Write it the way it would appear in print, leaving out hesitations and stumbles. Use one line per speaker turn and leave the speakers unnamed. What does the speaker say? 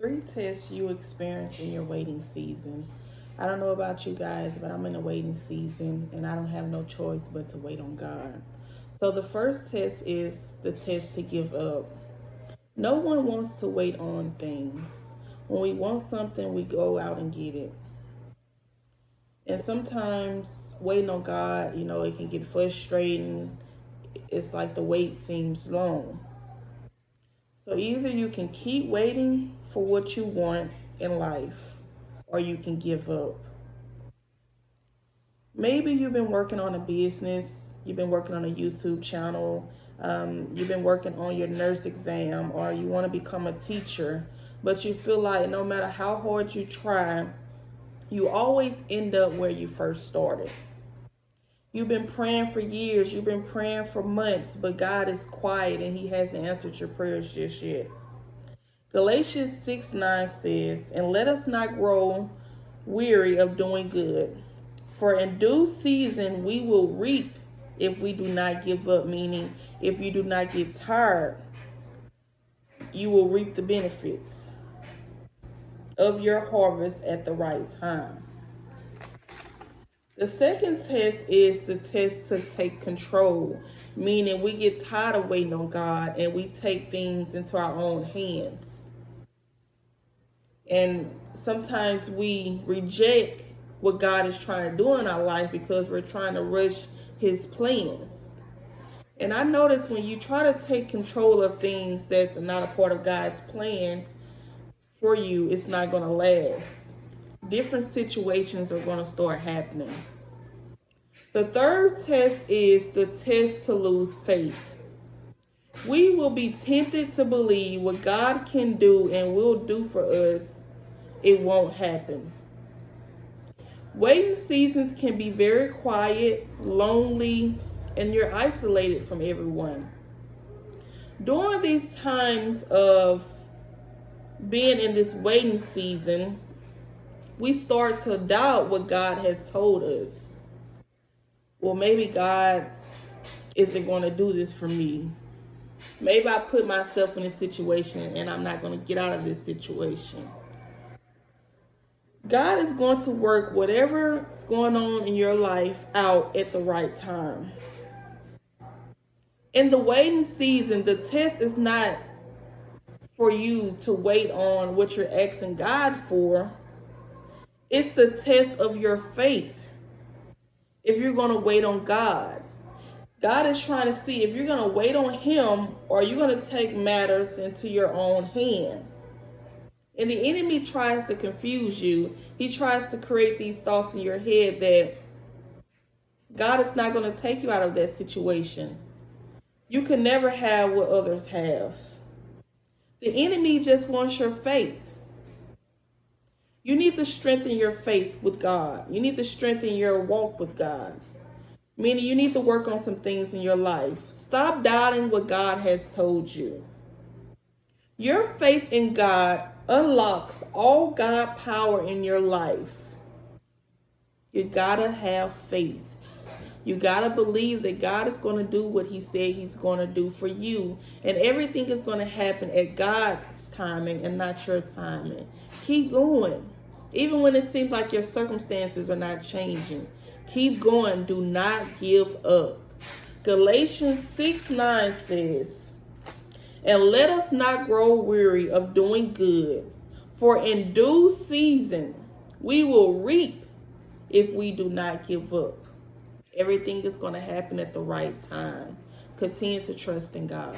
Every test you experience in your waiting season. I don't know about you guys, but I'm in a waiting season and I don't have no choice but to wait on God. So the first test is the test to give up. No one wants to wait on things. When we want something, we go out and get it. And sometimes waiting on God, it can get frustrating. It's like the wait seems long. So either you can keep waiting for what you want in life, or you can give up. Maybe you've been working on a business, you've been working on a YouTube channel, you've been working on your nurse exam, or you want to become a teacher, but you feel like no matter how hard you try, you always end up where you first started. You've been praying for years, you've been praying for months, but God is quiet and He hasn't answered your prayers just yet. Galatians 6:9 says, "And let us not grow weary of doing good, for in due season we will reap if we do not give up," meaning if you do not get tired, you will reap the benefits of your harvest at the right time. The second test is the test to take control, meaning we get tired of waiting on God and we take things into our own hands. And sometimes we reject what God is trying to do in our life because we're trying to rush His plans. And I notice when you try to take control of things that's not a part of God's plan for you, it's not going to last. Different situations are going to start happening. The third test is the test to lose faith. We will be tempted to believe what God can do and will do for us, it won't happen. Waiting seasons can be very quiet, lonely, and you're isolated from everyone. During these times of being in this waiting season, we start to doubt what God has told us. Well, maybe God isn't going to do this for me. Maybe I put myself in a situation and I'm not going to get out of this situation. God is going to work whatever is going on in your life out at the right time. In the waiting season, the test is not for you to wait on what you're asking God for. It's the test of your faith. If you're going to wait on God, God is trying to see if you're going to wait on Him or you're going to take matters into your own hand. And the enemy tries to confuse you. He tries to create these thoughts in your head that God is not going to take you out of that situation. You can never have what others have. The enemy just wants your faith. You need to strengthen your faith with God. You need to strengthen your walk with God. Meaning you need to work on some things in your life. Stop doubting what God has told you. Your faith in God unlocks all God power in your life. You gotta have faith. You gotta believe that God is going to do what He said He's going to do for you. And everything is going to happen at God's timing and not your timing. Keep going. Even when it seems like your circumstances are not changing. Keep going. Do not give up. Galatians 6:9 says, "And let us not grow weary of doing good, for in due season we will reap if we do not give up." Everything is going to happen at the right time. Continue to trust in God.